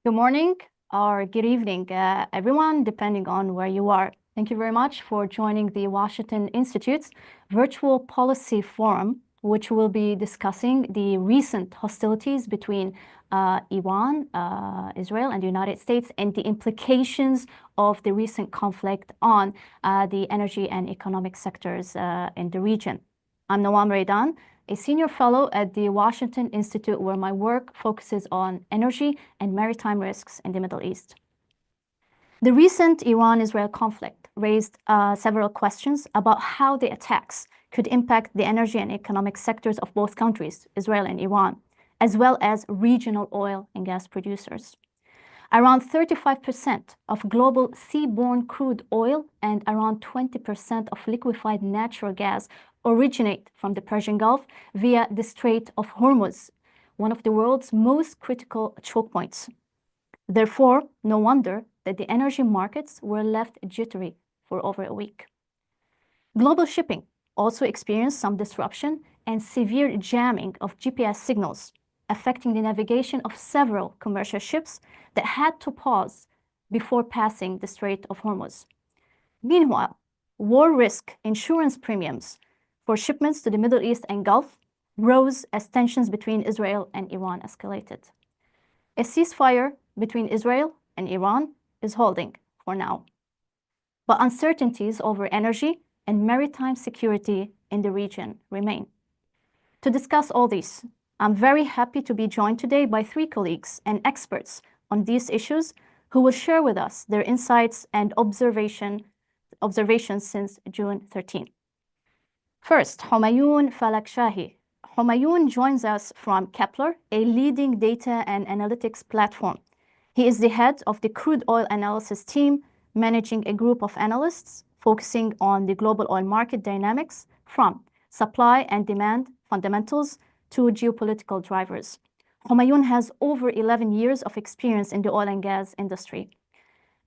Good morning or good evening, everyone, depending on where you are. Thank you very much for joining the Washington Institute's Virtual Policy Forum, which will be discussing the recent hostilities between Iran, Israel, and the United States, and the implications of the recent conflict on the energy and economic sectors in the region. I'm Noam Raydan, a senior fellow at the Washington Institute, where my work focuses on energy and maritime risks in the Middle East. The recent Iran-Israel conflict raised several questions about how the attacks could impact the energy and economic sectors of both countries, Israel and Iran, as well as regional oil and gas producers. Around 35% of global seaborne crude oil and around 20% of liquefied natural gas originate from the Persian Gulf via the Strait of Hormuz, one of the world's most critical choke points. Therefore, no wonder that the energy markets were left jittery for over a week. Global shipping also experienced some disruption and severe jamming of GPS signals, affecting the navigation of several commercial ships that had to pause before passing the Strait of Hormuz. Meanwhile, war risk insurance premiums for shipments to the Middle East and Gulf rose as tensions between Israel and Iran escalated. A ceasefire between Israel and Iran is holding for now, but uncertainties over energy and maritime security in the region remain. To discuss all this, I'm very happy to be joined today by three colleagues and experts on these issues who will share with us their insights and observations since June 13. First, Humayun Falakshahi. Humayun joins us from Kepler, a leading data and analytics platform. He is the head of the crude oil analysis team, managing a group of analysts focusing on the global oil market dynamics from supply and demand fundamentals to geopolitical drivers. Humayun has over 11 years of experience in the oil and gas industry,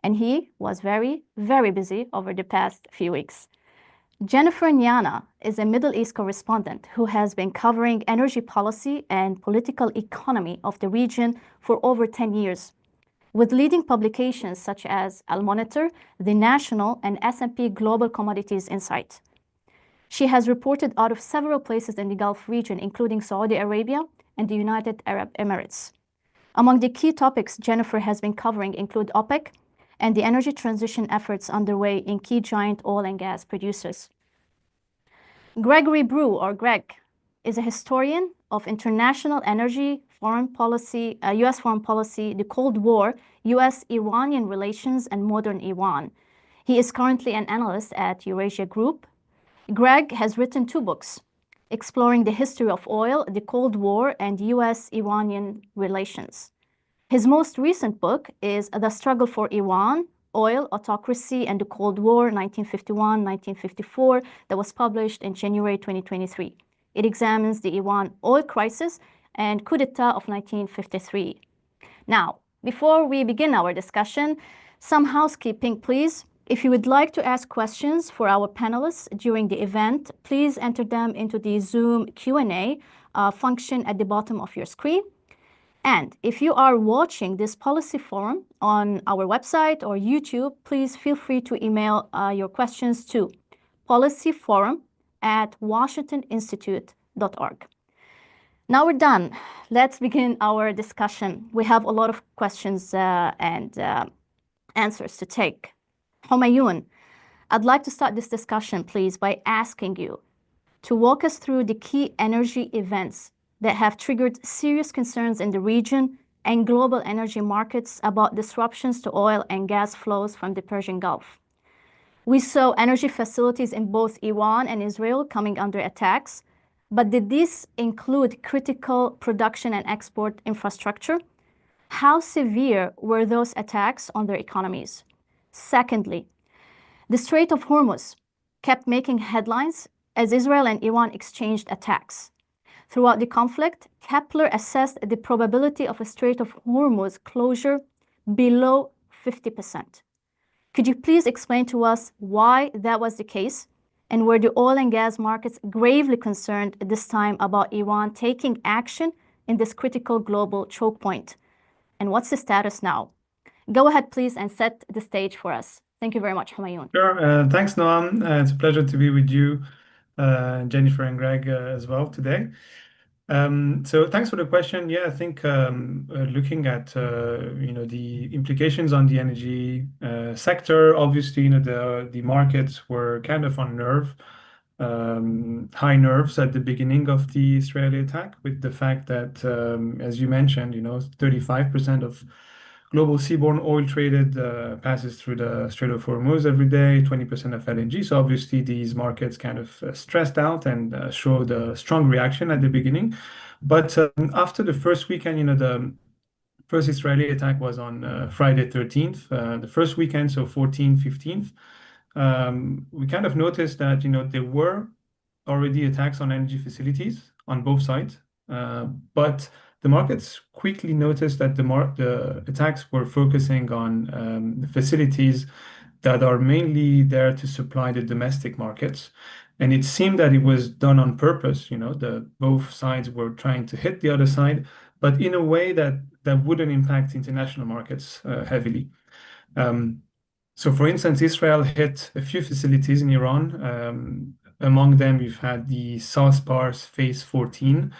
and he was very, very busy over the past few weeks. Jennifer Nyana is a Middle East correspondent who has been covering energy policy and political economy of the region for over 10 years, with leading publications such as Al Monitor, The National, and S&P Global Commodities Insight. She has reported out of several places in the Gulf region, including Saudi Arabia and the United Arab Emirates. Among the key topics Jennifer has been covering include OPEC and the energy transition efforts underway in key giant oil and gas producers. Gregory Brew, or Greg, is a historian of international energy, foreign policy, U.S. foreign policy, the Cold War, U.S.-Iranian relations, and modern Iran. He is currently an analyst at Eurasia Group. Greg has written 2 books exploring the history of oil, the Cold War, and U.S.-Iranian relations. His most recent book is The Struggle for Iran, Oil, Autocracy, and the Cold War, 1951-1954, that was published in January 2023. It examines the Iran oil crisis and coup d'etat of 1953. Now, before we begin our discussion, some housekeeping, please. If you would like to ask questions for our panelists during the event, please enter them into the Zoom Q&A function at the bottom of your screen. And if you are watching this policy forum on our website or YouTube, please feel free to email your questions to policyforum@washingtoninstitute.org. Now we're done. Let's begin our discussion. We have a lot of questions and answers to take. Humayun, I'd like to start this discussion, please, by asking you to walk us through the key energy events that have triggered serious concerns in the region and global energy markets about disruptions to oil and gas flows from the Persian Gulf. We saw energy facilities in both Iran and Israel coming under attacks, but did this include critical production and export infrastructure? How severe were those attacks on their economies? Secondly, the Strait of Hormuz kept making headlines as Israel and Iran exchanged attacks. Throughout the conflict, Kepler assessed the probability of a Strait of Hormuz closure below 50%. Could you please explain to us why that was the case, and were the oil and gas markets gravely concerned at this time about Iran taking action in this critical global choke point? and what's the status now? Go ahead, please, and set the stage for us. Thank you very much, Humayun. Sure. Thanks, Noam. It's a pleasure to be with you, Jennifer and Greg, as well today. So thanks for the question. Yeah, I think looking at the implications on the energy sector, obviously, the markets were kind of on high nerves at the beginning of the Israeli attack, with the fact that, as you mentioned, 35% of global seaborne oil traded passes through the Strait of Hormuz every day, 20% of LNG. So obviously these markets kind of stressed out and showed a strong reaction at the beginning. But after the first weekend, the first Israeli attack was on Friday 13th, the first weekend, so 14th, 15th. We kind of noticed that, there were already attacks on energy facilities on both sides. But the markets quickly noticed that the attacks were focusing on the facilities that are mainly there to supply the domestic markets. And it seemed that it was done on purpose. Both sides were trying to hit the other side, but in a way that wouldn't impact international markets heavily. So, for instance, Israel hit a few facilities in Iran. Among them, we've had the South Pars Phase 14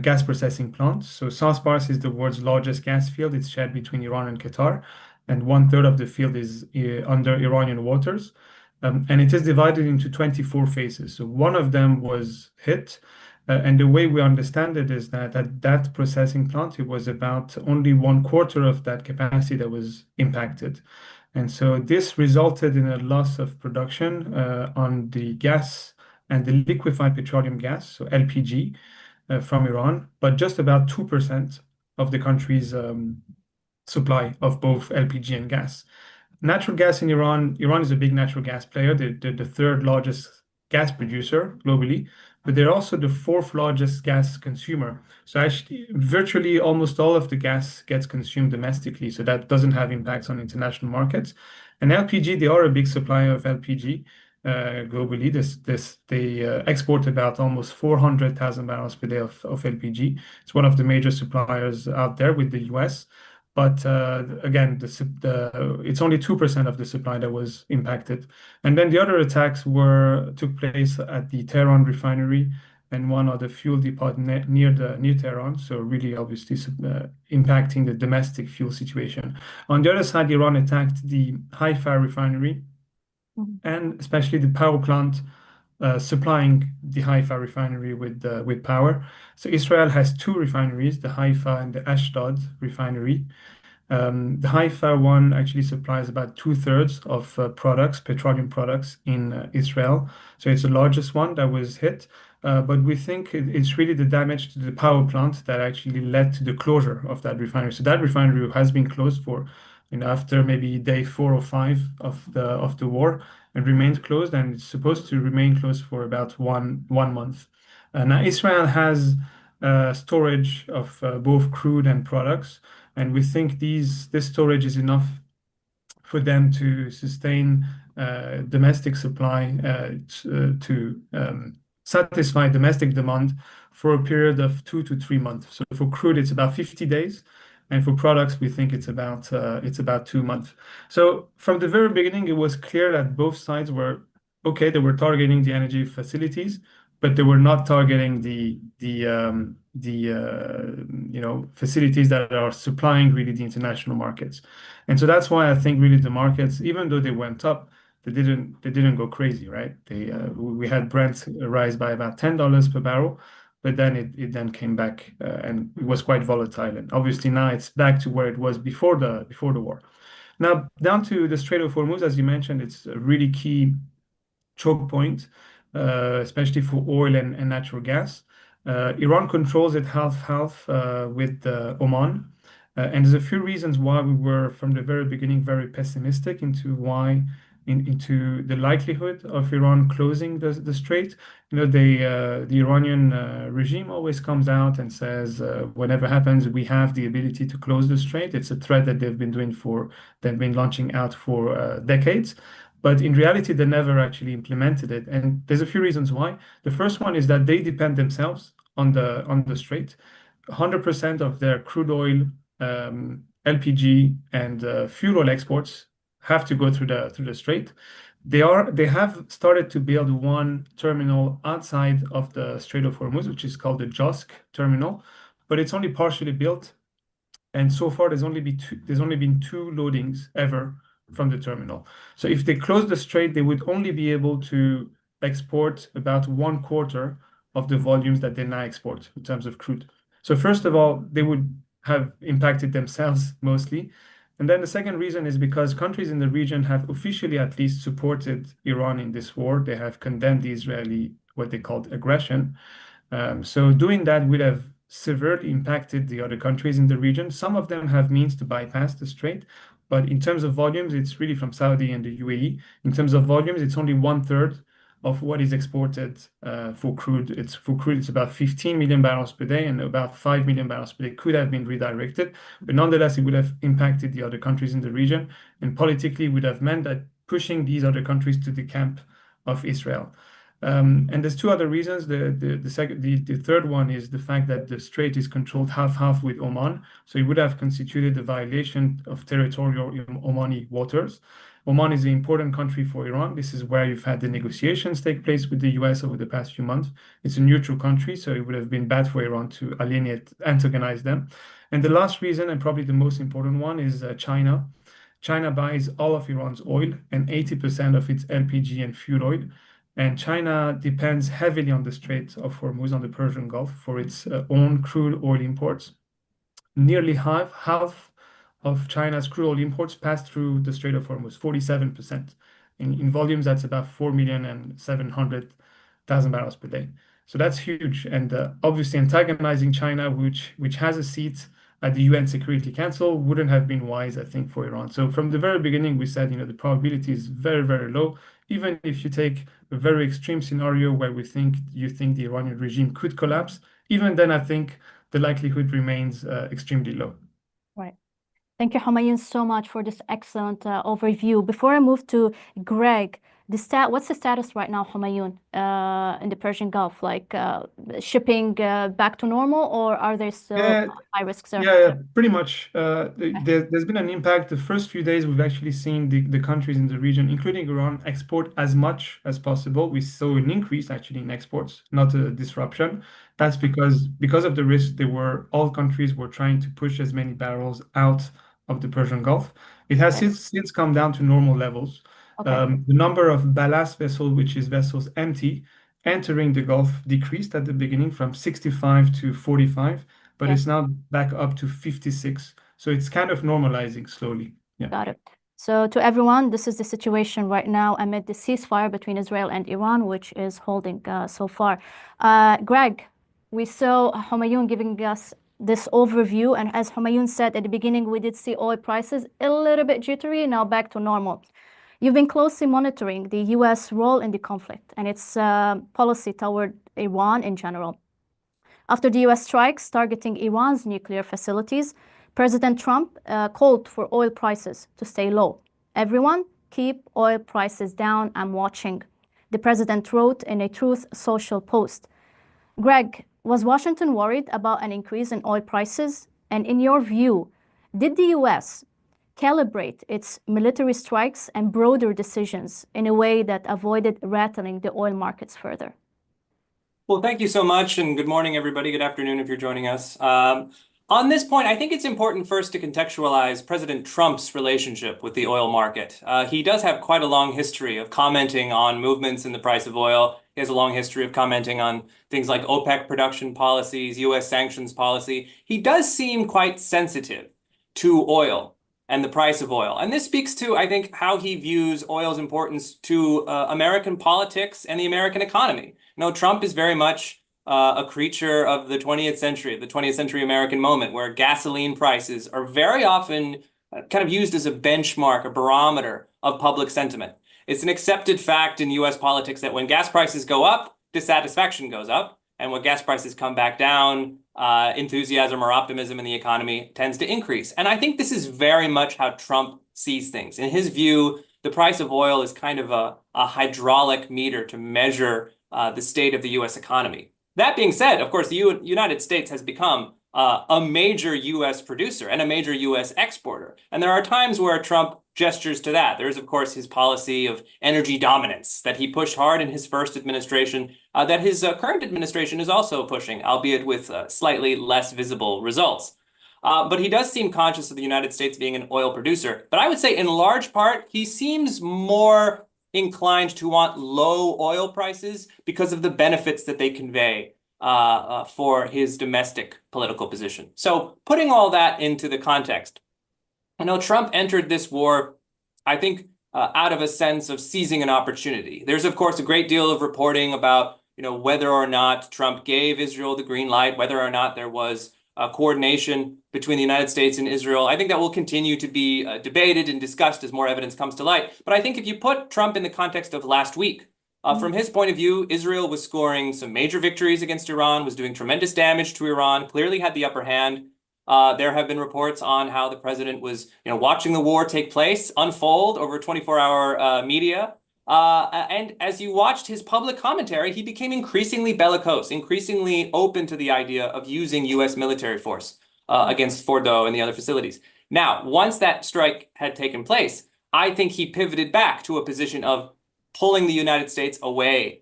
gas processing plant. So South Pars is the world's largest gas field. It's shared between Iran and Qatar, and 1/3 of the field is under Iranian waters. And it is divided into 24 phases. So one of them was hit. And the way we understand it is that at that processing plant, it was about only 1/4 of that capacity that was impacted. And so this resulted in a loss of production on the gas and the liquefied petroleum gas, so LPG, from Iran, but just about 2% of the country's supply of both LPG and gas. Natural gas in Iran, Iran is a big natural gas player. They're the third largest gas producer globally, but they're also the fourth largest gas consumer. So actually, virtually almost all of the gas gets consumed domestically. So that doesn't have impacts on international markets. And LPG, they are a big supplier of LPG globally. They export about almost 400,000 barrels per day of LPG. It's one of the major suppliers out there with the US. But again, it's only 2% of the supply that was impacted. And then the other attacks took place at the Tehran refinery and one other fuel depot near Tehran. So really, obviously, impacting the domestic fuel situation. On the other side, Iran attacked the Haifa refinery and especially the power plant supplying the Haifa refinery with power. So Israel has two refineries, the Haifa and the Ashdod refinery. The Haifa one actually supplies about 2/3 of petroleum products in Israel. So it's the largest one that was hit. But we think it's really the damage to the power plant that actually led to the closure of that refinery. So that refinery has been closed for, after maybe day 4 or 5 of the war, and remained closed, and it's supposed to remain closed for about one month. Now Israel has storage of both crude and products, and we think this storage is enough for them to sustain domestic supply to satisfy domestic demand for a period of 2 to 3 months. So for crude, it's about 50 days. And for products, we think it's about 2 months. So from the very beginning, it was clear that both sides were okay. They were targeting the energy facilities, but they were not targeting the facilities that are supplying really the international markets. And so that's why I think really the markets, even though they went up, they didn't go crazy, right? We had Brent rise by about $10 per barrel, but then it then came back and it was quite volatile. And obviously now it's back to where it was before the war. Now down to the Strait of Hormuz, as you mentioned, it's a really key choke point, especially for oil and natural gas. Iran controls it half-half with Oman. And there's a few reasons why we were, from the very beginning, very pessimistic into the likelihood of Iran closing the strait. The Iranian regime always comes out and says, whatever happens, we have the ability to close the strait. It's a threat that they've been launching out for decades. But in reality, they never actually implemented it. And there's a few reasons why. The first one is that they depend themselves on the strait. 100% of their crude oil LPG and fuel oil exports have to go through the strait. They have started to build one terminal outside of the Strait of Hormuz, which is called the Josk terminal, but it's only partially built. And so far, there's only been two loadings ever from the terminal. So if they close the strait, they would only be able to export about 1/4 of the volumes that they now export in terms of crude. So first of all, they would have impacted themselves mostly. And then the second reason is because countries in the region have officially at least supported Iran in this war. They have condemned the Israeli, what they called aggression. So doing that would have severely impacted the other countries in the region. Some of them have means to bypass the strait, but in terms of volumes, it's really from Saudi and the UAE. In terms of volumes, it's only 1/3 of what is exported for crude. It's about 15 million barrels per day, and about 5 million barrels per day could have been redirected. But nonetheless, it would have impacted the other countries in the region, and politically would have meant that pushing these other countries to the camp of Israel. And there's two other reasons. The third one is the fact that the strait is controlled half-half with Oman, so it would have constituted a violation of territorial Omani waters. Oman is an important country for Iran. This is where you've had the negotiations take place with the US over the past few months. It's a neutral country, so it would have been bad for Iran to antagonize them. And the last reason, and probably the most important one, is China. China buys all of Iran's oil and 80% of its LPG and fuel oil. And China depends heavily on the Strait of Hormuz, on the Persian Gulf, for its own crude oil imports. Nearly half of China's crude oil imports pass through the Strait of Hormuz, 47%. In volumes, that's about 4,700,000 barrels per day. So that's huge. And obviously antagonizing China, which has a seat at the UN Security Council, wouldn't have been wise, I think, for Iran. So from the very beginning, we said, the probability is very, very low. Even if you take a very extreme scenario where you think the Iranian regime could collapse, even then, I think the likelihood remains extremely low. Right. Thank you, Humayun, so much for this excellent overview. Before I move to Greg, what's the status right now, Humayun, in the Persian Gulf? Like shipping back to normal, or are there still high risks there? Yeah, pretty much. There's been an impact. The first few days, we've actually seen the countries in the region, including Iran, export as much as possible. We saw an increase actually in exports, not a disruption. That's because of the risk, all countries were trying to push as many barrels out of the Persian Gulf. It has since come down to normal levels. The number of ballast vessels, which is vessels empty, entering the Gulf decreased at the beginning from 65 to 45, but it's now back up to 56. So it's kind of normalizing slowly. Yeah. Got it. So to everyone, this is the situation right now amid the ceasefire between Israel and Iran, which is holding so far. Greg, we saw Humayun giving us this overview, and as Humayun said at the beginning, we did see oil prices a little bit jittery, now back to normal. You've been closely monitoring the U.S. role in the conflict and its policy toward Iran in general. After the U.S. strikes targeting Iran's nuclear facilities, President Trump called for oil prices to stay low. Everyone, keep oil prices down. I'm watching, the president wrote in a Truth Social post. Greg, was Washington worried about an increase in oil prices? And in your view, did the U.S. calibrate its military strikes and broader decisions in a way that avoided rattling the oil markets further? Well, thank you so much, and good morning, everybody. Good afternoon if you're joining us. On this point, I think it's important first to contextualize President Trump's relationship with the oil market. He does have quite a long history of commenting on movements in the price of oil. He has a long history of commenting on things like OPEC production policies, U.S. sanctions policy. He does seem quite sensitive to oil and the price of oil. And this speaks to, I think, how he views oil's importance to American politics and the American economy. Trump is very much a creature of the 20th century, the 20th century American moment, where gasoline prices are very often kind of used as a benchmark, a barometer of public sentiment. It's an accepted fact in U.S. politics that when gas prices go up, dissatisfaction goes up. And when gas prices come back down, enthusiasm or optimism in the economy tends to increase. And I think this is very much how Trump sees things. In his view, the price of oil is kind of a hydraulic meter to measure the state of the U.S. economy. That being said, of course, the United States has become a major U.S. producer and a major U.S. exporter. And there are times where Trump gestures to that. There is, of course, his policy of energy dominance that he pushed hard in his first administration, that his current administration is also pushing, albeit with slightly less visible results. But he does seem conscious of the United States being an oil producer. But I would say in large part, he seems more inclined to want low oil prices because of the benefits that they convey for his domestic political position. So putting all that into the context, Trump entered this war, I think, out of a sense of seizing an opportunity. There's, of course, a great deal of reporting about, whether or not Trump gave Israel the green light, whether or not there was coordination between the United States and Israel. I think that will continue to be debated and discussed as more evidence comes to light. But I think if you put Trump in the context of last week, from his point of view, Israel was scoring some major victories against Iran, was doing tremendous damage to Iran, clearly had the upper hand. There have been reports on how the president was, watching the war take place, unfold over 24-hour media. And as you watched his public commentary, he became increasingly bellicose, increasingly open to the idea of using U.S. military force against Fordo and the other facilities. Now, once that strike had taken place, I think he pivoted back to a position of pulling the United States away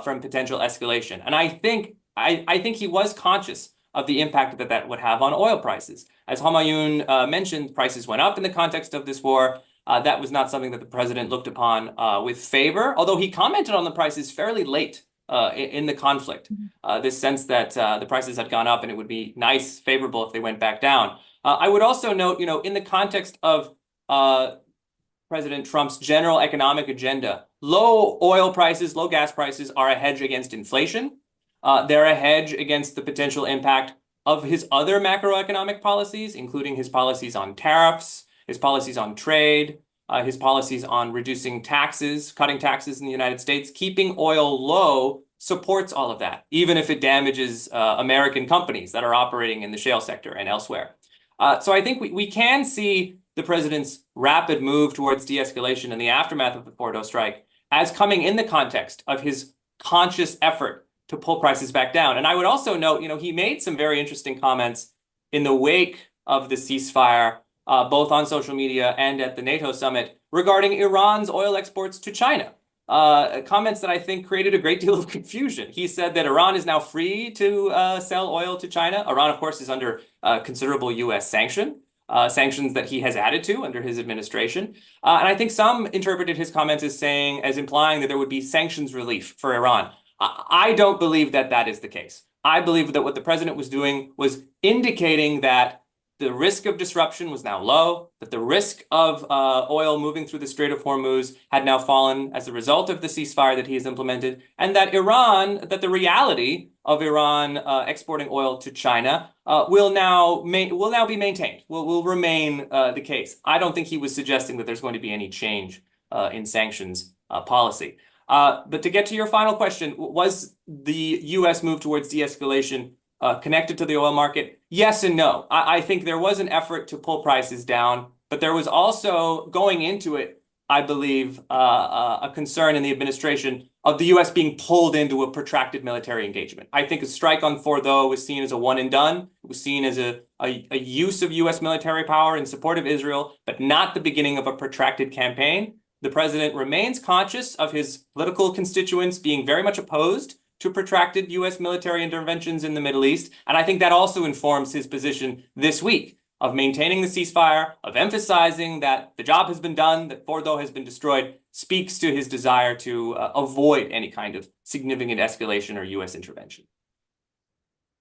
from potential escalation. And I think he was conscious of the impact that would have on oil prices. As Humayun mentioned, prices went up in the context of this war. That was not something that the president looked upon with favor, although he commented on the prices fairly late in the conflict. This sense that the prices had gone up and it would be nice, favorable if they went back down. I would also note, in the context of President Trump's general economic agenda, low oil prices, low gas prices are a hedge against inflation. They're a hedge against the potential impact of his other macroeconomic policies, including his policies on tariffs, his policies on trade, his policies on reducing taxes, cutting taxes in the United States. Keeping oil low supports all of that, even if it damages American companies that are operating in the shale sector and elsewhere. So I think we can see the president's rapid move towards de-escalation in the aftermath of the Fordo strike as coming in the context of his conscious effort to pull prices back down. And I would also note, he made some very interesting comments in the wake of the ceasefire, both on social media and at the NATO summit, regarding Iran's oil exports to China. Comments that I think created a great deal of confusion. He said that Iran is now free to sell oil to China. Iran, of course, is under considerable U.S. sanctions that he has added to under his administration. And I think some interpreted his comments as implying that there would be sanctions relief for Iran. I don't believe that is the case. I believe that what the president was doing was indicating that the risk of disruption was now low, that the risk of oil moving through the Strait of Hormuz had now fallen as a result of the ceasefire that he has implemented, and that the reality of Iran exporting oil to China will now be maintained, will remain the case. I don't think he was suggesting that there's going to be any change in sanctions policy. But to get to your final question, was the U.S. move towards de-escalation connected to the oil market? Yes and no. I think there was an effort to pull prices down, but there was also, going into it, I believe, a concern in the administration of the U.S. being pulled into a protracted military engagement. I think a strike on Fordo was seen as a one and done. It was seen as a use of U.S. military power in support of Israel, but not the beginning of a protracted campaign. The president remains conscious of his political constituents being very much opposed to protracted U.S. military interventions in the Middle East. And I think that also informs his position this week of maintaining the ceasefire, of emphasizing that the job has been done, that Fordo has been destroyed, speaks to his desire to avoid any kind of significant escalation or U.S. intervention.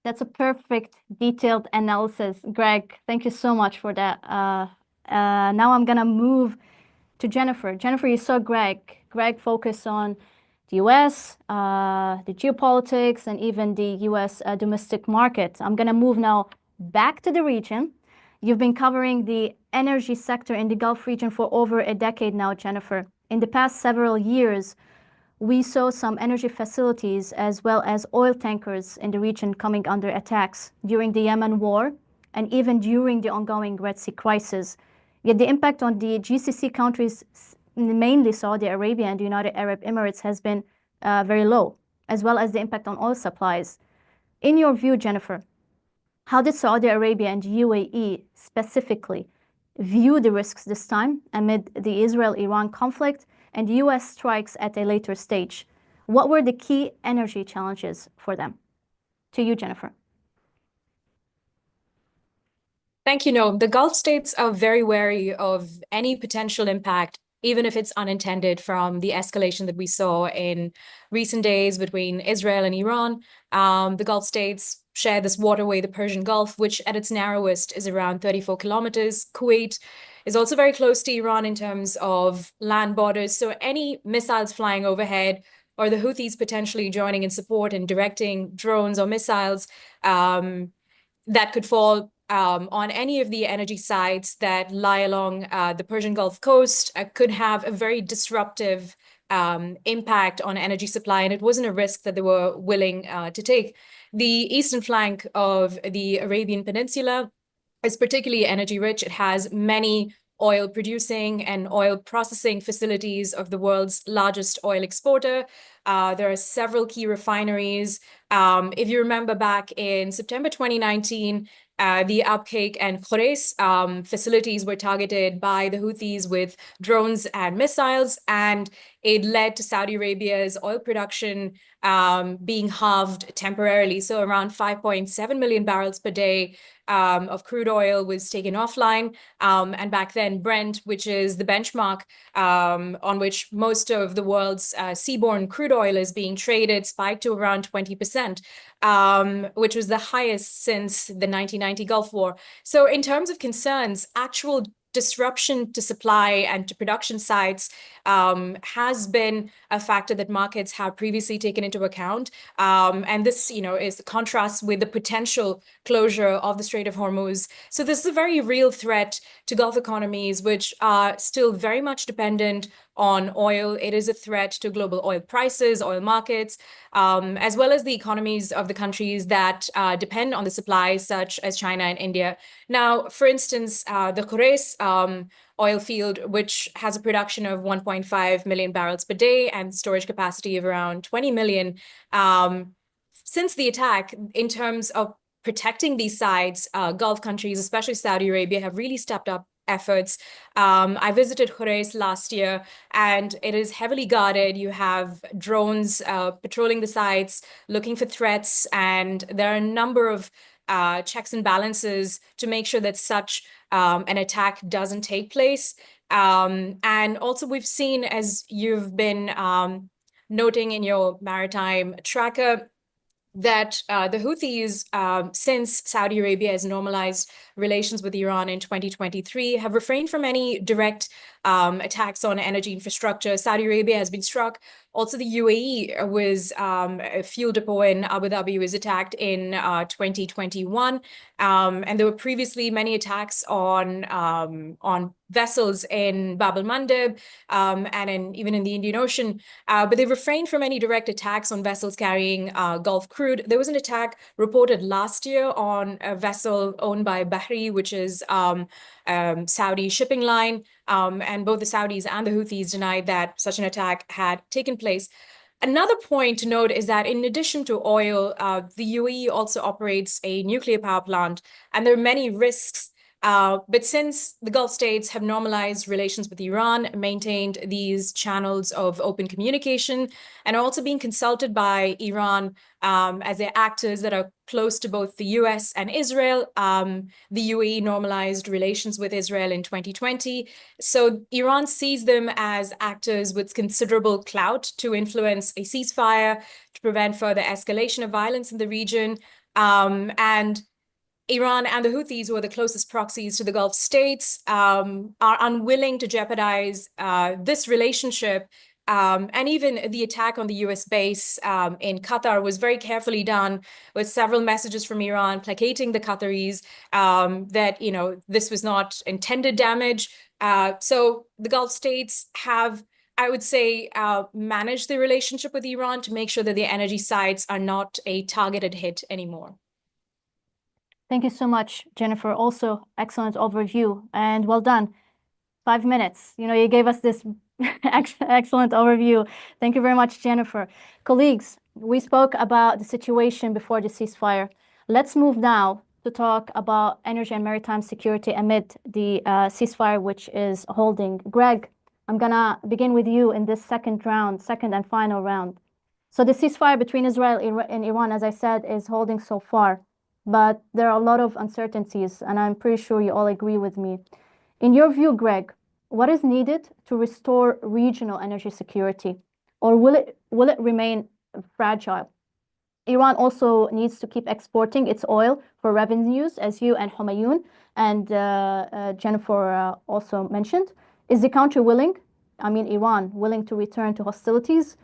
That's a perfect, detailed analysis, Greg. Thank you so much for that. Now I'm going to move to Jennifer. Jennifer, you saw Greg. Greg focused on the U.S., the geopolitics, and even the U.S. Domestic market. I'm going to move now back to the region. You've been covering the energy sector in the Gulf region for over a decade now, Jennifer. In the past several years, we saw some energy facilities as well as oil tankers in the region coming under attacks during the Yemen war and even during the ongoing Red Sea crisis. Yet the impact on the GCC countries, mainly Saudi Arabia and the United Arab Emirates, has been very low, as well as the impact on oil supplies. In your view, Jennifer, How did Saudi Arabia and UAE specifically view the risks this time amid the Israel-Iran conflict and US strikes at a later stage? What were the key energy challenges for them? To you, Jennifer. Thank you, Noam. The Gulf states are very wary of any potential impact, even if it's unintended, from the escalation that we saw in recent days between Israel and Iran. The Gulf states share this waterway, the Persian Gulf, which at its narrowest is around 34 kilometers. Kuwait is also very close to Iran in terms of land borders. So any missiles flying overhead or the Houthis potentially joining in support and directing drones or missiles that could fall on any of the energy sites that lie along the Persian Gulf coast could have a very disruptive impact on energy supply, and it wasn't a risk that they were willing to take. The eastern flank of the Arabian Peninsula is particularly energy rich. It has many oil producing and oil processing facilities of the world's largest oil exporter. There are several key refineries. If you remember back in September 2019, the Abqaiq and Khurais facilities were targeted by the Houthis with drones and missiles, and it led to Saudi Arabia's oil production being halved temporarily. So around 5.7 million barrels per day of crude oil was taken offline. And back then, Brent, which is the benchmark on which most of the world's seaborne crude oil is being traded, spiked to around 20%, which was the highest since the 1990 Gulf War. So in terms of concerns, actual disruption to supply and to production sites has been a factor that markets have previously taken into account. And this, is the contrast with the potential closure of the Strait of Hormuz. So this is a very real threat to Gulf economies, which are still very much dependent on oil. It is a threat to global oil prices, oil markets, as well as the economies of the countries that depend on the supply, such as China and India. Now, for instance, the Khurais oil field, which has a production of 1.5 million barrels per day and storage capacity of around 20 million. Since the attack, in terms of protecting these sites, Gulf countries, especially Saudi Arabia, have really stepped up efforts. I visited Khurais last year, and it is heavily guarded. You have drones patrolling the sites, looking for threats, and there are a number of checks and balances to make sure that such an attack doesn't take place. And also we've seen, as you've been noting in your Maritime Tracker, that the Houthis, since Saudi Arabia has normalized relations with Iran in 2023, have refrained from any direct attacks on energy infrastructure. Saudi Arabia has been struck. Also, the UAE was a fuel depot in Abu Dhabi was attacked in 2021. And there were previously many attacks on vessels in Bab el-Mandeb and even in the Indian Ocean. But they refrained from any direct attacks on vessels carrying Gulf crude. There was an attack reported last year on a vessel owned by Bahri, which is Saudi shipping line. And both the Saudis and the Houthis denied that such an attack had taken place. Another point to note is that in addition to oil, the UAE also operates a nuclear power plant, and there are many risks. But since the Gulf states have normalized relations with Iran, maintained these channels of open communication, and are also being consulted by Iran as their actors that are close to both the US and Israel, the UAE normalized relations with Israel in 2020. So Iran sees them as actors with considerable clout to influence a ceasefire, to prevent further escalation of violence in the region. And Iran and the Houthis, who are the closest proxies to the Gulf states, are unwilling to jeopardize this relationship. And even the attack on the US base in Qatar was very carefully done, with several messages from Iran placating the Qataris that, this was not intended damage. So the Gulf states have, I would say, managed the relationship with Iran to make sure that the energy sites are not a targeted hit anymore. Thank you so much, Jennifer. Also, excellent overview and well done. 5 minutes. You gave us this excellent overview. Thank you very much, Jennifer. Colleagues, we spoke about the situation before the ceasefire. Let's move now to talk about energy and maritime security amid the ceasefire, which is holding. Greg, I'm gonna begin with you in this second and final round. So the ceasefire between Israel and Iran, as I said, is holding so far, but there are a lot of uncertainties, and I'm pretty sure you all agree with me. In your view, Greg, what is needed to restore regional energy security, or will it remain fragile? Iran also needs to keep exporting its oil for revenues, as you and Humayun and Jennifer also mentioned. Is the country willing, Iran, willing to return to hostilities?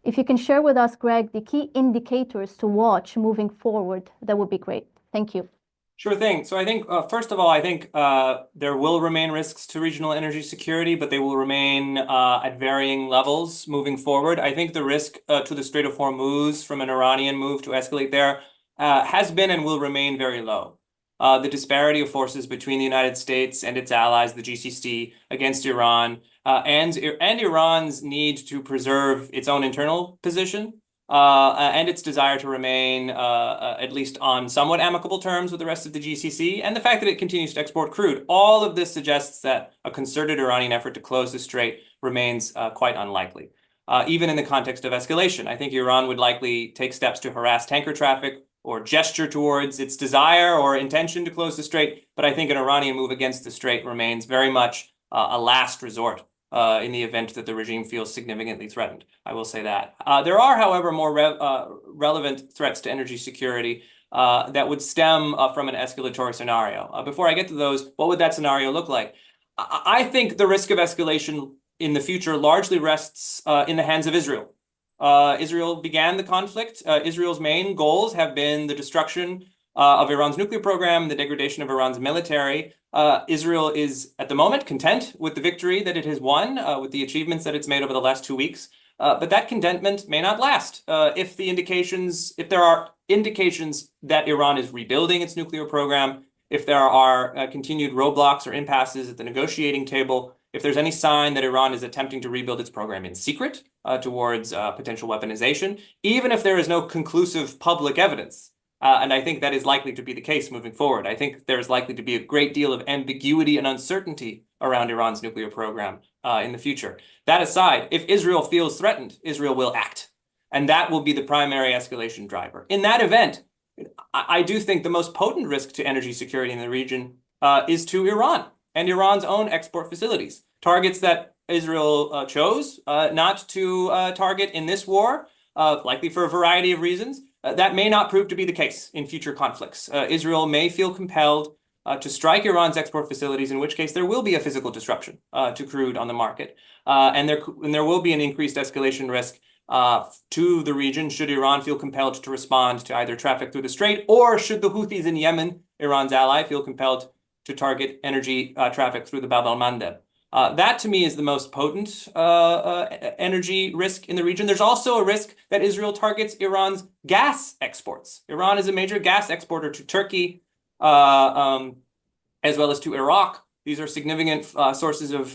If you can share with us, Greg, the key indicators to watch moving forward, that would be great. Thank you. Sure thing. So I think, first of all, I think there will remain risks to regional energy security, but they will remain at varying levels moving forward. I think the risk to the Strait of Hormuz from an Iranian move to escalate there has been and will remain very low. The disparity of forces between the United States and its allies, the GCC, against Iran, and Iran's need to preserve its own internal position, and its desire to remain at least on somewhat amicable terms with the rest of the GCC, and the fact that it continues to export crude. All of this suggests that a concerted Iranian effort to close the strait remains quite unlikely. Even in the context of escalation, I think Iran would likely take steps to harass tanker traffic or gesture towards its desire or intention to close the strait, but I think an Iranian move against the strait remains very much a last resort in the event that the regime feels significantly threatened. I will say that. There are, however, more relevant threats to energy security that would stem from an escalatory scenario. Before I get to those, what would that scenario look like? I think the risk of escalation in the future largely rests in the hands of Israel. Israel began the conflict. Israel's main goals have been the destruction of Iran's nuclear program, the degradation of Iran's military. Israel is, at the moment, content with the victory that it has won, with the achievements that it's made over the last 2 weeks. But that contentment may not last. If there are indications that Iran is rebuilding its nuclear program, if there are continued roadblocks or impasses at the negotiating table, if there's any sign that Iran is attempting to rebuild its program in secret towards potential weaponization, even if there is no conclusive public evidence, and I think that is likely to be the case moving forward. I think there is likely to be a great deal of ambiguity and uncertainty around Iran's nuclear program in the future. That aside, if Israel feels threatened, Israel will act. And that will be the primary escalation driver. In that event, I do think the most potent risk to energy security in the region is to Iran and Iran's own export facilities, targets that Israel chose not to target in this war, likely for a variety of reasons. That may not prove to be the case in future conflicts. Israel may feel compelled to strike Iran's export facilities, in which case there will be a physical disruption to crude on the market. And there will be an increased escalation risk to the region should Iran feel compelled to respond to either traffic through the strait, or should the Houthis in Yemen, Iran's ally, feel compelled to target energy traffic through the Bab al-Mandeb. That, to me, is the most potent energy risk in the region. There's also a risk that Israel targets Iran's gas exports. Iran is a major gas exporter to Turkey, as well as to Iraq. These are significant sources of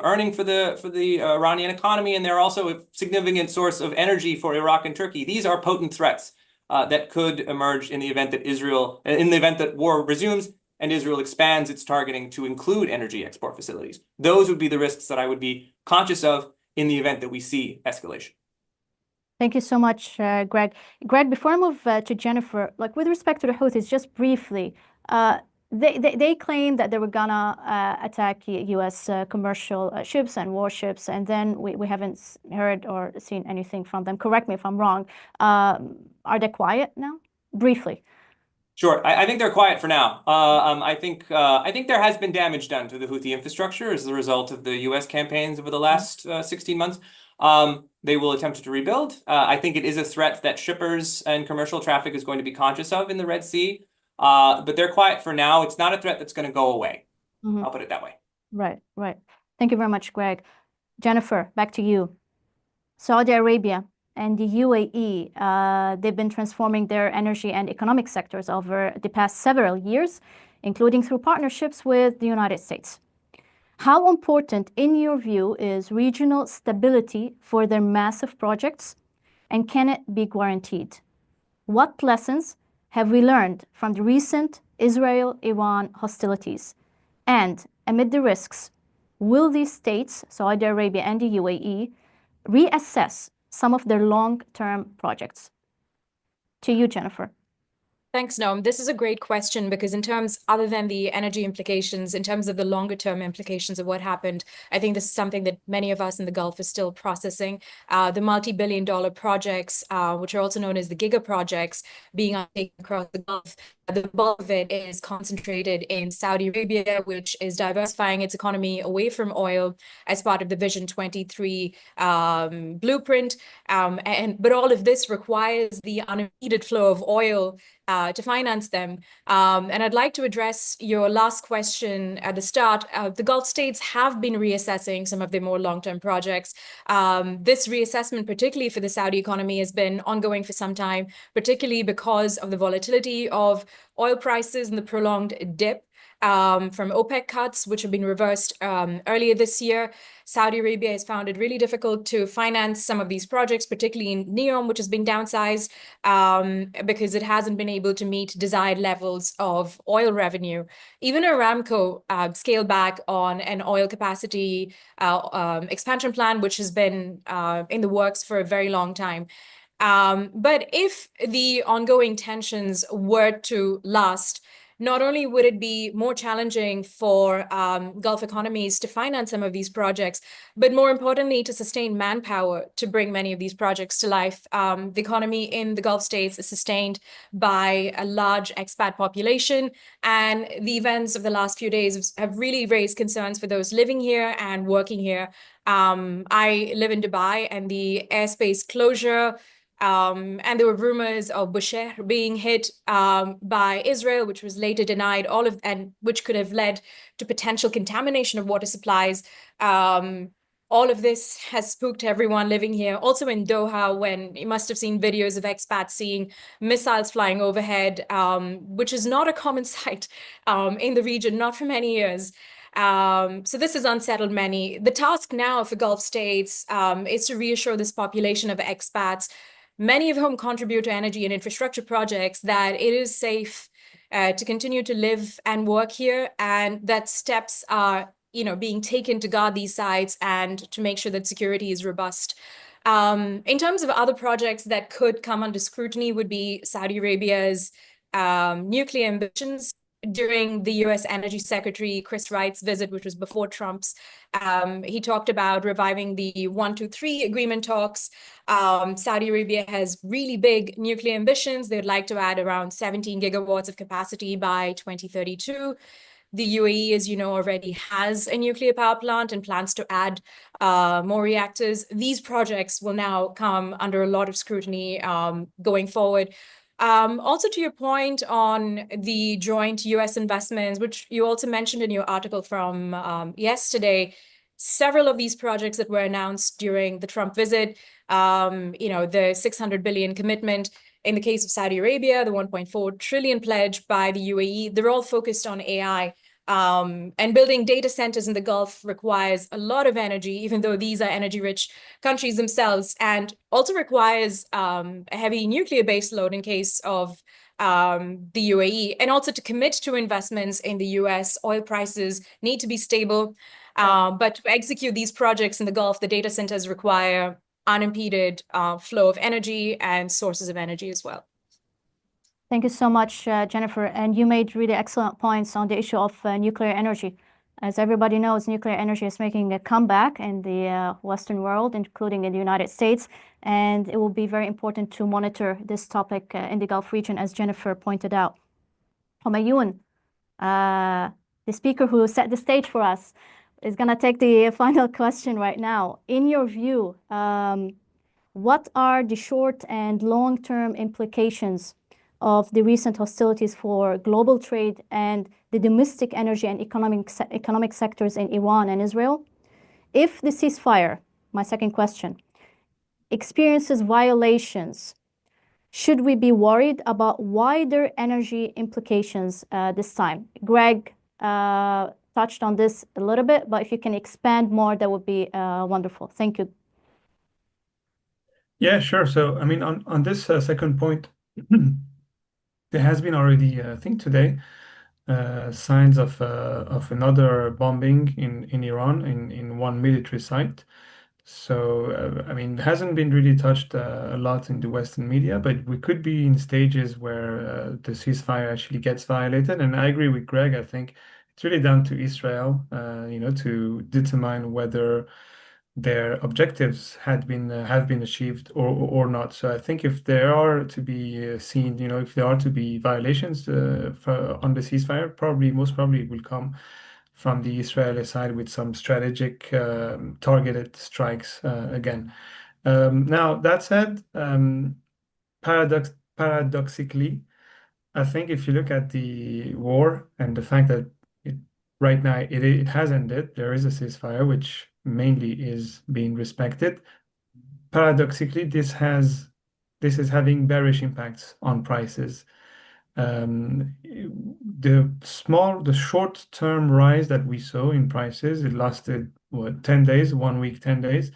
earning for the Iranian economy, and they're also a significant source of energy for Iraq and Turkey. These are potent threats that could emerge in the event that war resumes and Israel expands its targeting to include energy export facilities. Those would be the risks that I would be conscious of in the event that we see escalation. Thank you so much, Greg. Greg, before I move to Jennifer, with respect to the Houthis, just briefly, they claim that they were gonna attack U.S. commercial ships and warships, and then we haven't heard or seen anything from them. Correct me if I'm wrong. Are they quiet now? Briefly. Sure, I think they're quiet for now. I think there has been damage done to the Houthi infrastructure as a result of the U.S. campaigns over the last 16 months. They will attempt to rebuild. I think it is a threat that shippers and commercial traffic is going to be conscious of in the Red Sea. But they're quiet for now. It's not a threat that's going to go away. I'll put it that way. Right. Thank you very much, Greg. Jennifer, back to you. Saudi Arabia and the UAE, they've been transforming their energy and economic sectors over the past several years, including through partnerships with the United States. How important, in your view, is regional stability for their massive projects, and can it be guaranteed? What lessons have we learned from the recent Israel-Iran hostilities? And amid the risks, will these states, Saudi Arabia and the UAE, reassess some of their long-term projects? To you, Jennifer. Thanks, Noam. This is a great question because in terms, other than the energy implications, in terms of the longer term implications of what happened, I think this is something that many of us in the Gulf are still processing. The multi-billion-dollar projects, which are also known as the giga projects, being undertaken across the Gulf, the bulk of it is concentrated in Saudi Arabia, which is diversifying its economy away from oil as part of the Vision 23 blueprint. But all of this requires the unimpeded flow of oil to finance them. And I'd like to address your last question at the start. The Gulf states have been reassessing some of their more long-term projects. This reassessment, particularly for the Saudi economy, has been ongoing for some time, particularly because of the volatility of oil prices and the prolonged dip from OPEC cuts, which have been reversed earlier this year. Saudi Arabia has found it really difficult to finance some of these projects, particularly in NEOM, which has been downsized because it hasn't been able to meet desired levels of oil revenue. Even Aramco scaled back on an oil capacity expansion plan, which has been in the works for a very long time. But if the ongoing tensions were to last, not only would it be more challenging for Gulf economies to finance some of these projects, but more importantly, to sustain manpower to bring many of these projects to life. The economy in the Gulf states is sustained by a large expat population, and the events of the last few days have really raised concerns for those living here and working here. I live in Dubai, and the airspace closure and there were rumors of Bushehr being hit by Israel, which was later denied, and which could have led to potential contamination of water supplies. All of this has spooked everyone living here. Also in Doha, when you must have seen videos of expats seeing missiles flying overhead, which is not a common sight in the region, not for many years. So this has unsettled many. The task now for Gulf states is to reassure this population of expats, many of whom contribute to energy and infrastructure projects, that it is safe to continue to live and work here, and that steps are, being taken to guard these sites and to make sure that security is robust. In terms of other projects that could come under scrutiny would be Saudi Arabia's nuclear ambitions. During the U.S. Energy Secretary Chris Wright's visit, which was before Trump's, he talked about reviving the 123 agreement talks. Saudi Arabia has really big nuclear ambitions. They'd like to add around 17 gigawatts of capacity by 2032. The UAE, as you know, already has a nuclear power plant and plans to add more reactors. These projects will now come under a lot of scrutiny going forward. Also, to your point on the joint U.S. investments, which you also mentioned in your article from yesterday, several of these projects that were announced during the Trump visit, the $600 billion commitment, in the case of Saudi Arabia, the 1.4 trillion pledge by the UAE, they're all focused on AI. And building data centers in the Gulf requires a lot of energy, even though these are energy-rich countries themselves, and also requires a heavy nuclear base load in case of the UAE. And also to commit to investments in the US, oil prices need to be stable. But to execute these projects in the Gulf, the data centers require unimpeded flow of energy and sources of energy as well. Thank you so much, Jennifer. And you made really excellent points on the issue of nuclear energy. As everybody knows, nuclear energy is making a comeback in the Western world, including in the United States. And it will be very important to monitor this topic in the Gulf region, as Jennifer pointed out. Humayun, the speaker who set the stage for us, is going to take the final question right now. In your view, what are the short and long-term implications of the recent hostilities for global trade and the domestic energy and economic sectors in Iran and Israel? If the ceasefire, my second question, experiences violations, should we be worried about wider energy implications this time? Greg touched on this a little bit, but if you can expand more, that would be wonderful. Thank you. Yeah, sure. So, I mean, on this second point, There has been already, I think today, signs of another bombing in Iran in one military site. So, I mean, it hasn't been really touched a lot in the Western media, but we could be in stages where the ceasefire actually gets violated. And I agree with Greg. I think it's really down to Israel, to determine whether their objectives have been achieved or not. So I think if there are to be seen, if there are to be violations on the ceasefire, most probably it will come from the Israeli side with some strategic targeted strikes again. Now that said, paradoxically, I think if you look at the war and the fact that it, right now it has ended, there is a ceasefire which mainly is being respected. Paradoxically, this is having bearish impacts on prices. The short-term rise that we saw in prices, it lasted what, 10 days, 1 week, 10 days.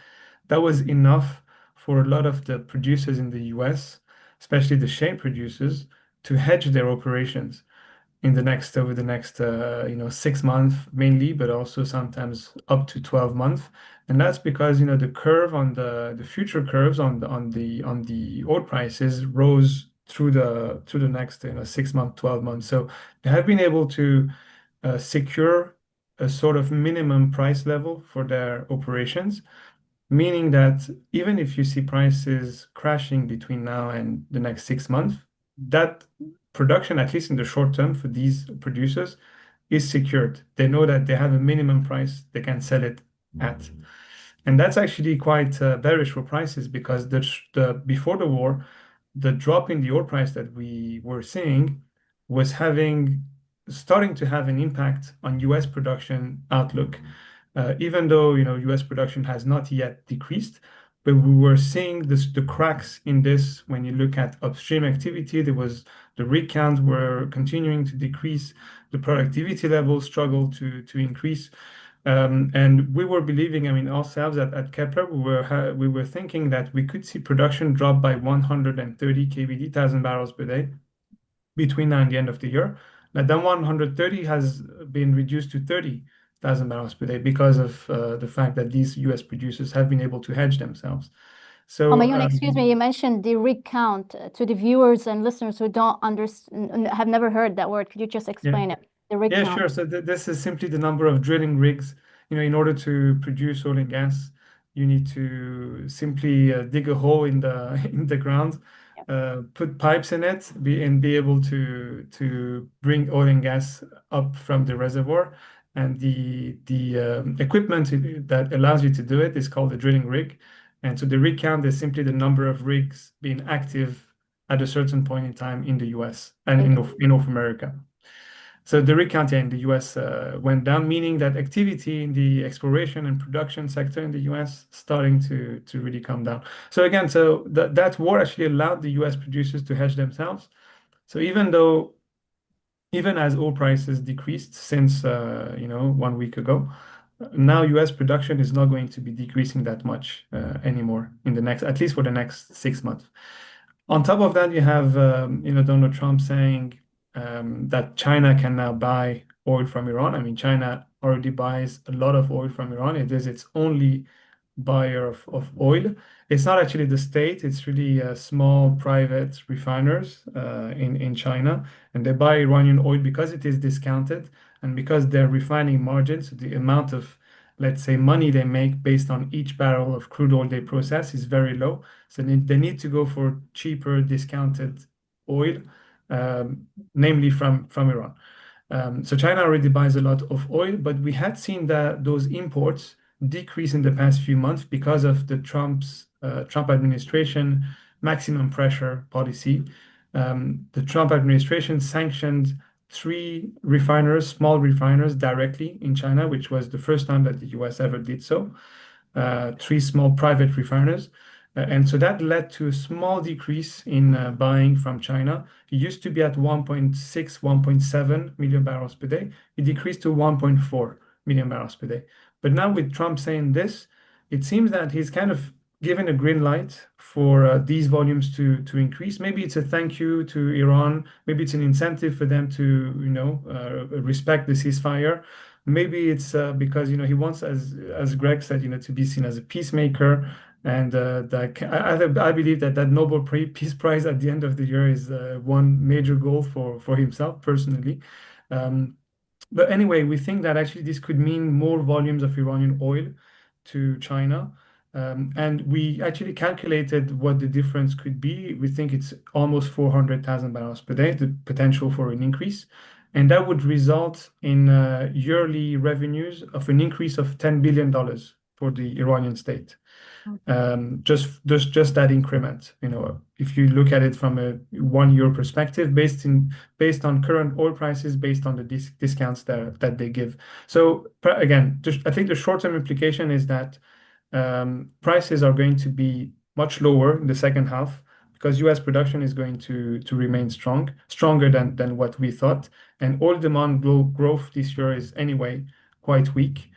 That was enough for a lot of the producers in the US, especially the shale producers, to hedge their operations over the next 6 months mainly, but also sometimes up to 12 months. And that's because the curve on the future curves on the oil prices rose through the next 6 months, 12 months. So they have been able to secure a sort of minimum price level for their operations, meaning that even if you see prices crashing between now and the next 6 months, that production, at least in the short term for these producers, is secured. They know that they have a minimum price they can sell it at. And that's actually quite bearish for prices because before the war, the drop in the oil price that we were seeing was starting to have an impact on US production outlook. Even though US production has not yet decreased, but we were seeing the cracks in this when you look at upstream activity. The rig count were continuing to decrease, the productivity levels struggled to increase. And we were believing, I mean, ourselves at Kepler, we were thinking that we could see production drop by 130 KBD, 1,000 barrels per day, between now and the end of the year. Now, that 130 has been reduced to 30,000 barrels per day because of the fact that these US producers have been able to hedge themselves. So, Mayun, excuse me, you mentioned the rig count. To the viewers and listeners who don't understand, have never heard that word, could you just explain it? The rig yeah, count. sure. So this is simply the number of drilling rigs. In order to produce oil and gas, you need to simply dig a hole in the ground, put pipes in it, and be able to bring oil and gas up from the reservoir. And the equipment that allows you to do it is called a drilling rig. And so the rig count is simply the number of rigs being active at a certain point in time in the US and in North America. So the rig count in the US went down, meaning that activity in the exploration and production sector in the US starting to really come down. So again, that war actually allowed the US producers to hedge themselves. So even as oil prices decreased since 1 week ago, now US production is not going to be decreasing that much anymore at least for the next 6 months. On top of that, you have Donald Trump saying that China can now buy oil from Iran. I mean, China already buys a lot of oil from Iran. It is its only buyer of oil. It's not actually the state, it's really small private refiners in China. And they buy Iranian oil because it is discounted and because their refining margins, the amount of, let's say, money they make based on each barrel of crude oil they process is very low. So they need to go for cheaper, discounted oil, namely from Iran. So China already buys a lot of oil, but we had seen that those imports decrease in the past few months because of the Trump administration maximum pressure policy. The Trump administration sanctioned 3 small refiners directly in China, which was the first time that the US ever did so. 3 small private refiners. And so that led to a small decrease in buying from China. It used to be at 1.6, 1.7 million barrels per day. It decreased to 1.4 million barrels per day. But now with Trump saying this, it seems that he's kind of given a green light for these volumes to increase. Maybe it's a thank you to Iran. Maybe it's an incentive for them to, respect the ceasefire. Maybe it's because, he wants, as Greg said, to be seen as a peacemaker. And I believe that Nobel Peace Prize at the end of the year is one major goal for himself personally. Um, but anyway, we think that actually this could mean more volumes of Iranian oil to China. And we actually calculated what the difference could be. We think it's almost 400,000 barrels per day, the potential for an increase. And that would result in yearly revenues of an increase of $10 billion for the Iranian state. Just that increment. If you look at it from a 1 year perspective, based on current oil prices, based on the discounts that they give. So again, I think the short-term implication is that prices are going to be much lower in the second half because U.S. production is going to remain stronger than what we thought, and oil demand growth this year is anyway quite weak.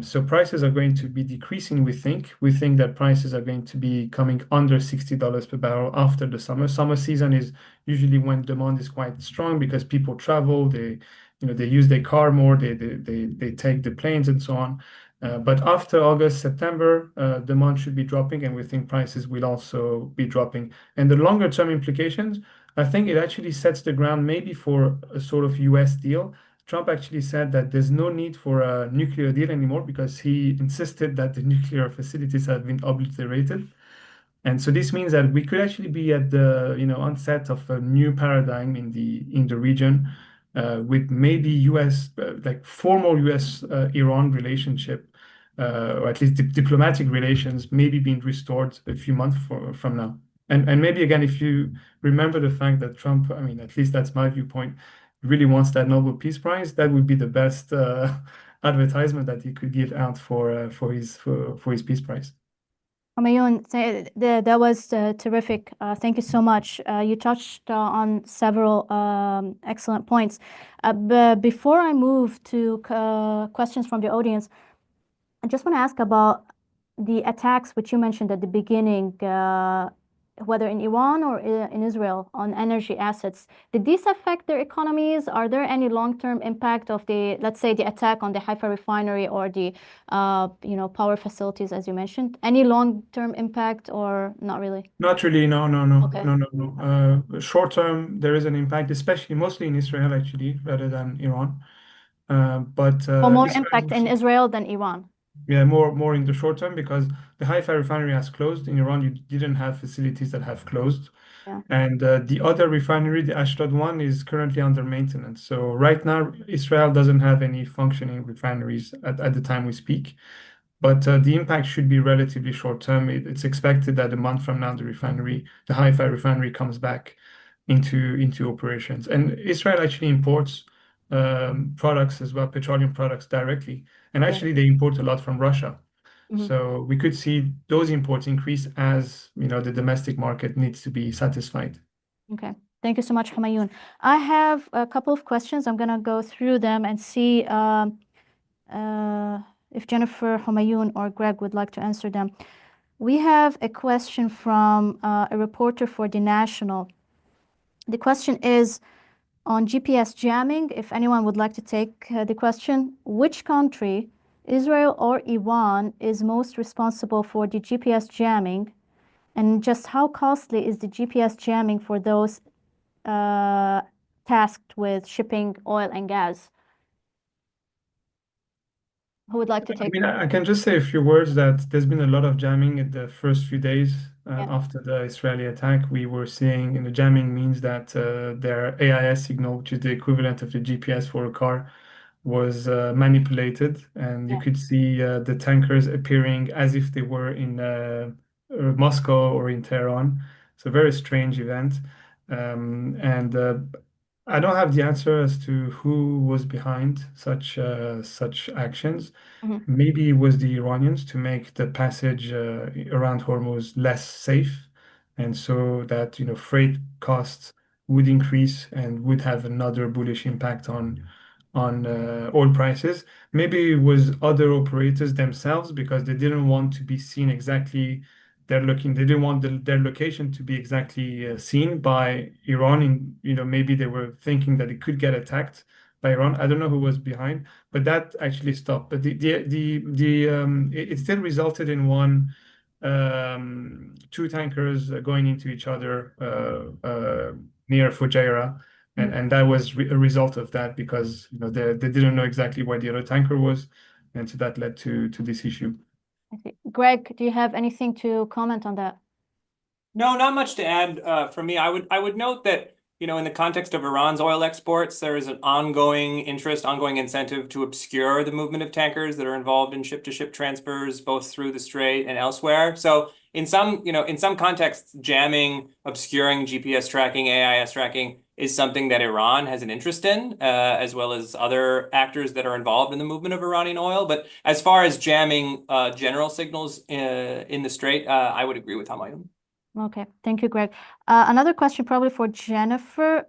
So prices are going to be decreasing, we think. We think that prices are going to be coming under $60 per barrel after the summer. Summer season is usually when demand is quite strong because people travel, they use their car more, they take the planes and so on. But after August, September, demand should be dropping, and we think prices will also be dropping. And the longer term implications, I think it actually sets the ground maybe for a sort of US deal. Trump actually said that there's no need for a nuclear deal anymore because he insisted that the nuclear facilities have been obliterated. And so this means that we could actually be at the onset of a new paradigm in the region with maybe US like formal US Iran relationship or at least diplomatic relations maybe being restored a few months from now. And maybe again, if you remember the fact that Trump, I mean, at least that's my viewpoint, really wants that Nobel Peace Prize, that would be the best advertisement that he could give out for his Peace Prize. Humayun, that was terrific. Thank you so much. You touched on several excellent points. But before I move to questions from the audience, I just want to ask about the attacks which you mentioned at the beginning, whether in Iran or in Israel, on energy assets. Did these affect their economies? Are there any long-term impact of let's say, the attack on the Haifa refinery or the, power facilities, as you mentioned? Any long-term impact or not really? Not really. No. Okay. No. Short term, there is an impact, especially mostly in Israel, actually, rather than Iran. But more Israel impact in Israel than Iran. Yeah, more in the short term because the Haifa refinery has closed. In Iran, you didn't have facilities that have closed. Yeah. And the other refinery, the Ashdod one, is currently under maintenance. So right now, Israel doesn't have any functioning refineries at the time we speak. But the impact should be relatively short term. It's expected that a month from now, the Haifa refinery comes back into operations. And Israel actually imports products as well, petroleum products directly. And actually, they import a lot from Russia. So we could see those imports increase as the domestic market needs to be satisfied. Okay. Thank you so much, Humayun. I have a couple of questions. I'm going to go through them and see if Jennifer, Humayun, or Greg would like to answer them. We have a question from a reporter for The National. The question is on GPS jamming. If anyone would like to take the question, which country, Israel or Iran, is most responsible for the GPS jamming? And just how costly is the GPS jamming for those tasked with shipping oil and gas? Who would like to take? I mean, I can just say a few words that there's been a lot of jamming in the first few days after the Israeli attack. We were seeing, jamming means that their AIS signal, which is the equivalent of the GPS for a car, was manipulated, and you could see the tankers appearing as if they were in Moscow or in Tehran. It's a very strange event. And I don't have the answer as to who was behind such actions. Maybe it was the Iranians to make the passage around Hormuz less safe, and so that freight costs would increase and would have another bullish impact on oil prices. Maybe it was other operators themselves because they didn't want to be seen exactly they didn't want their location to be exactly seen by Iran. Maybe they were thinking that it could get attacked by Iran. I don't know who was behind, but that actually stopped. But it still resulted in two tankers going into each other near Fujairah. And that was a result of that, because they didn't know exactly where the other tanker was, and so that led to this issue. I see. Greg, do you have anything to comment on that? No, not much to add from me. I would note that, in the context of Iran's oil exports, there is an ongoing interest, ongoing incentive to obscure the movement of tankers that are involved in ship-to-ship transfers, both through the Strait and elsewhere. So in some contexts, jamming, obscuring GPS tracking, AIS tracking is something that Iran has an interest in, as well as other actors that are involved in the movement of Iranian oil. But as far as jamming general signals in the Strait, I would agree with Hamayun. Okay, thank you, Greg. Another question probably for Jennifer.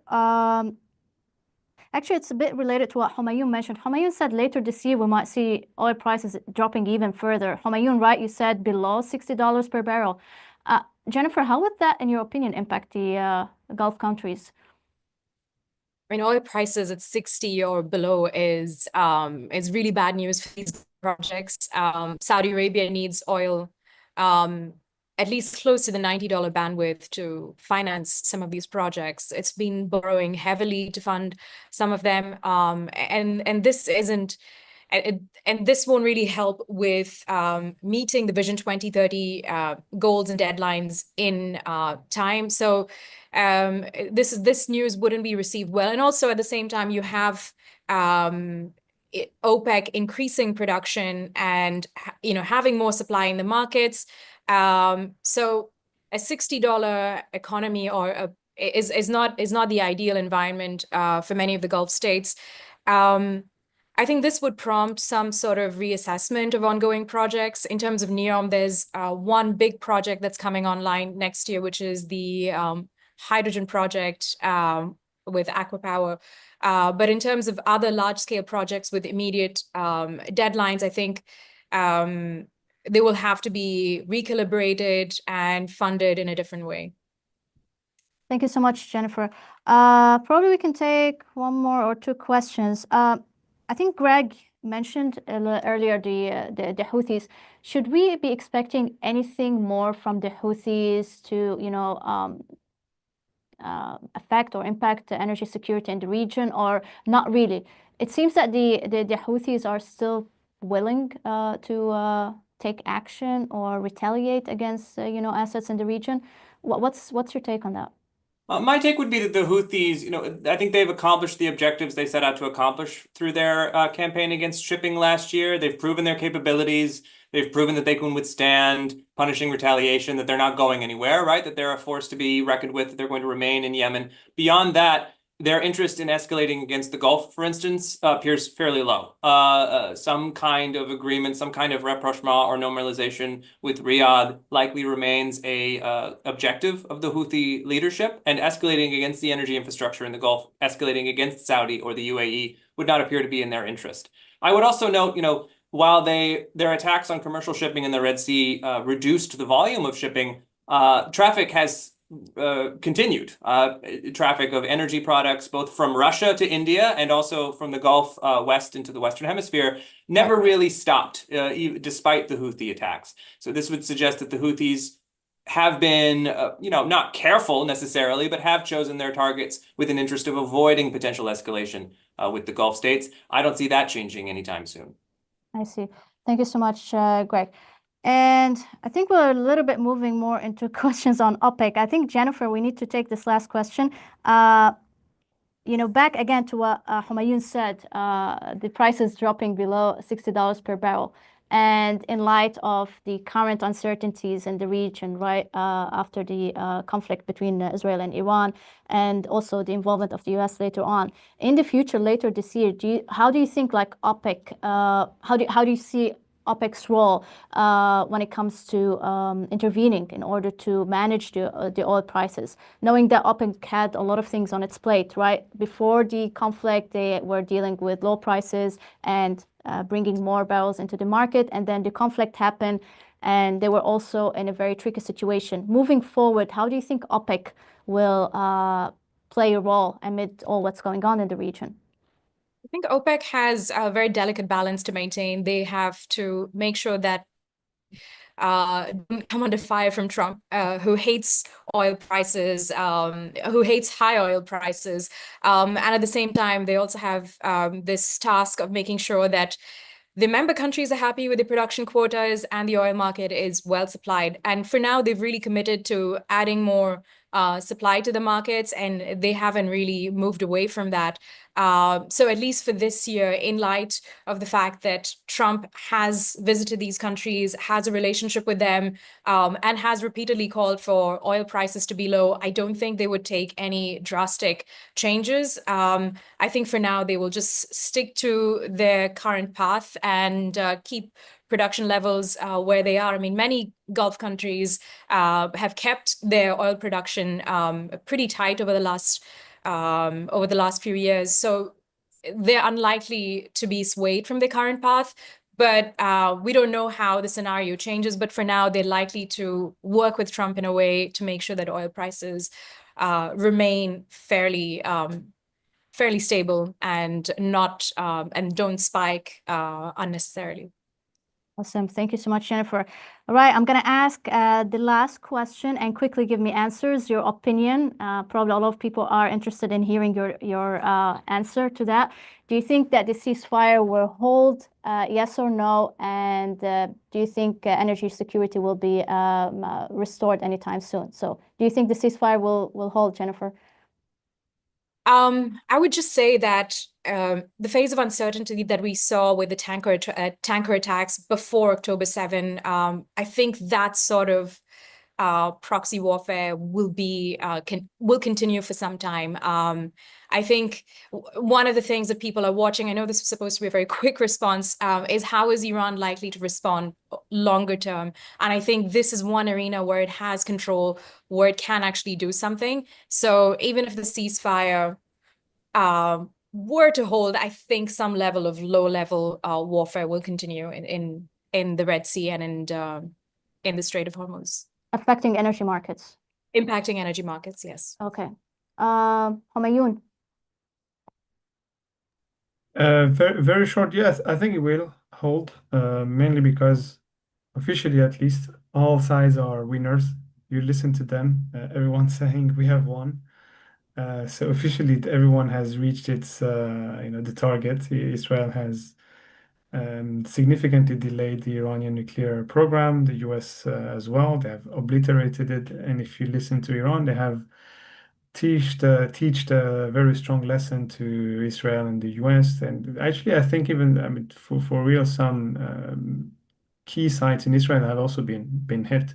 Actually, it's a bit related to what Hamayun mentioned. Hamayun said later this year we might see oil prices dropping even further. Hamayun, right? You said below $60 per barrel. Jennifer, how would that, in your opinion, impact the Gulf countries? I mean, oil prices at 60 or below is really bad news for these projects. Saudi Arabia needs oil at least close to the $90 bandwidth to finance some of these projects. It's been borrowing heavily to fund some of them, and this isn't. And this won't really help with meeting the Vision 2030 goals and deadlines in time. So this news wouldn't be received well. And also at the same time, you have OPEC increasing production and having more supply in the markets. So a $60 economy is not the ideal environment for many of the Gulf states. I think this would prompt some sort of reassessment of ongoing projects. In terms of NEOM, there's one big project that's coming online next year, which is the hydrogen project with Aquapower. But in terms of other large-scale projects with immediate deadlines, I think they will have to be recalibrated and funded in a different way. Thank you so much, Jennifer. Probably we can take one more or two questions. I think Greg mentioned earlier the Houthis. Should we be expecting anything more from the Houthis to, affect or impact the energy security in the region, or not really? It seems that the Houthis are still willing to take action or retaliate against, assets in the region. What's your take on that? My take would be that the Houthis, I think they've accomplished the objectives they set out to accomplish through their campaign against shipping last year. They've proven their capabilities. They've proven that they can withstand punishing retaliation, that they're not going anywhere, right? That they're a force to be reckoned with, that they're going to remain in Yemen. Beyond that, their interest in escalating against the Gulf, for instance, appears fairly low. Some kind of agreement, some kind of rapprochement or normalization with Riyadh likely remains a objective of the Houthi leadership, and escalating against the energy infrastructure in the Gulf, escalating against Saudi or the UAE would not appear to be in their interest. I would also note, while their attacks on commercial shipping in the Red Sea reduced the volume of shipping, traffic has continued. Traffic of energy products, both from Russia to India and also from the Gulf west into the Western Hemisphere, never really stopped, despite the Houthi attacks. So this would suggest that the Houthis have been, not careful necessarily, but have chosen their targets with an interest of avoiding potential escalation with the Gulf states. I don't see that changing anytime soon. I see. Thank you so much, Greg. And I think we're a little bit moving more into questions on OPEC. I think, Jennifer, we need to take this last question. Back again to what Hamayun said, the price is dropping below $60 per barrel. And in light of the current uncertainties in the region, right, after the conflict between Israel and Iran, and also the involvement of the US later on, in the future, later this year, how do you think, like, OPEC, how do you see OPEC's role when it comes to intervening in order to manage the oil prices, knowing that OPEC had a lot of things on its plate, right? Before the conflict, they were dealing with low prices and bringing more barrels into the market, and then the conflict happened. and they were also in a very tricky situation. Moving forward, how do you think OPEC will play a role amid all what's going on in the region? I think OPEC has a very delicate balance to maintain. They have to make sure that don't come under fire from Trump, who hates oil prices, who hates high oil prices. And at the same time, they also have this task of making sure that the member countries are happy with the production quotas and the oil market is well supplied. And for now, they've really committed to adding more supply to the markets, and they haven't really moved away from that. So at least for this year, in light of the fact that Trump has visited these countries, has a relationship with them, and has repeatedly called for oil prices to be low, I don't think they would take any drastic changes. I think for now, they will just stick to their current path and keep production levels where they are. I mean, many Gulf countries have kept their oil production pretty tight over the last few years. So they're unlikely to be swayed from their current path. But we don't know how the scenario changes. But for now, they're likely to work with Trump in a way to make sure that oil prices remain fairly stable and not and don't spike unnecessarily. Awesome. Thank you so much, Jennifer. All right, I'm going to ask the last question and quickly give me answers, your opinion. Probably a lot of people are interested in hearing your answer to that. Do you think that the ceasefire will hold, yes or no? And do you think energy security will be restored anytime soon? So do you think the ceasefire will hold, Jennifer? I would just say that the phase of uncertainty that we saw with the tanker attacks before October 7, I think that sort of proxy warfare will continue for some time. I think one of the things that people are watching, I know this was supposed to be a very quick response, is how is Iran likely to respond longer term? And I think this is one arena where it has control, where it can actually do something. So even if the ceasefire were to hold, I think some level of low-level warfare will continue in the Red Sea and in the Strait of Hormuz. Affecting energy markets. Impacting energy markets, yes. Okay. Homayoun. Very, very short. Yes, I think it will hold, mainly because officially, at least, all sides are winners. You listen to them, everyone's saying we have won. So officially, everyone has reached its, the target. Israel has significantly delayed the Iranian nuclear program, the US as well. They have obliterated it. And if you listen to Iran, they have teached a very strong lesson to Israel and the US. And actually, I think even, I mean, for real, some key sites in Israel have also been hit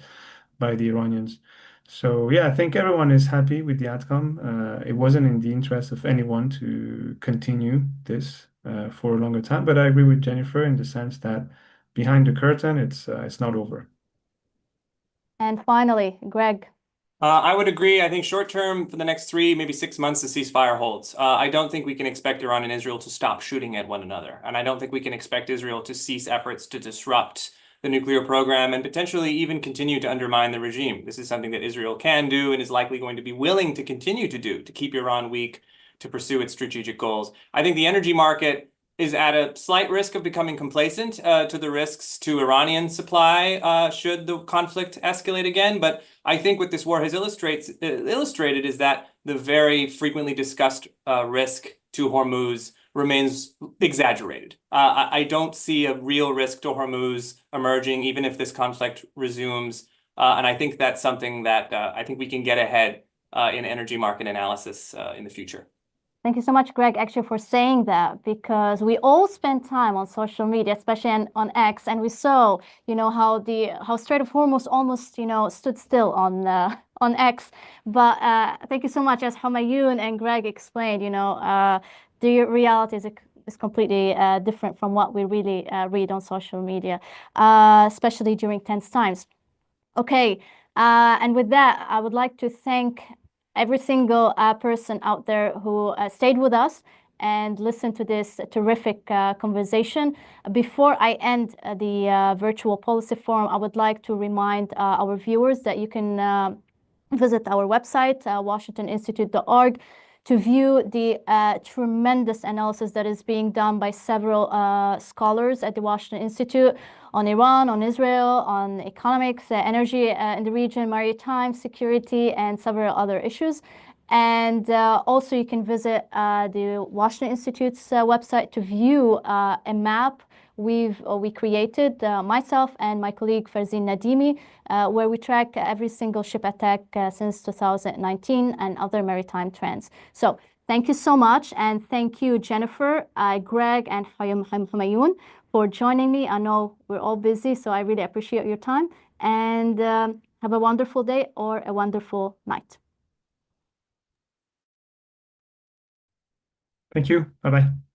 by the Iranians. So yeah, I think everyone is happy with the outcome. It wasn't in the interest of anyone to continue this for a longer time, but I agree with Jennifer in the sense that behind the curtain, it's not over. And finally, Greg. I would agree. I think short term, for the next 3, maybe 6 months, the ceasefire holds. I don't think we can expect Iran and Israel to stop shooting at one another. And I don't think we can expect Israel to cease efforts to disrupt the nuclear program and potentially even continue to undermine the regime. This is something that Israel can do and is likely going to be willing to continue to do to keep Iran weak, to pursue its strategic goals. I think the energy market is at a slight risk of becoming complacent to the risks to Iranian supply should the conflict escalate again. But I think what this war has illustrated is that the very frequently discussed risk to Hormuz remains exaggerated. I don't see a real risk to Hormuz emerging, even if this conflict resumes. And I think that's something that I think we can get ahead in energy market analysis in the future. Thank you so much, Greg, actually, for saying that, because we all spend time on social media, especially on X, and we saw, how Strait of Hormuz almost, stood still on X. But thank you so much, as Homayoun and Greg explained, the reality is completely different from what we really read on social media, especially during tense times. Okay, and with that, I would like to thank every single person out there who stayed with us and listen to this terrific conversation. Before I end the virtual policy forum, I would like to remind our viewers that you can visit our website, washingtoninstitute.org, to view the tremendous analysis that is being done by several scholars at the Washington Institute on Iran, on Israel, on economics, energy in the region, maritime security, and several other issues. And also you can visit the Washington Institute's website to view a map we created, myself and my colleague Farzin Nadimi, where we track every single ship attack since 2019 and other maritime trends. So thank you so much, and thank you, Jennifer, Greg, and Humayun for joining me. I know we're all busy, so I really appreciate your time, and have a wonderful day or a wonderful night. Thank you. Bye-bye.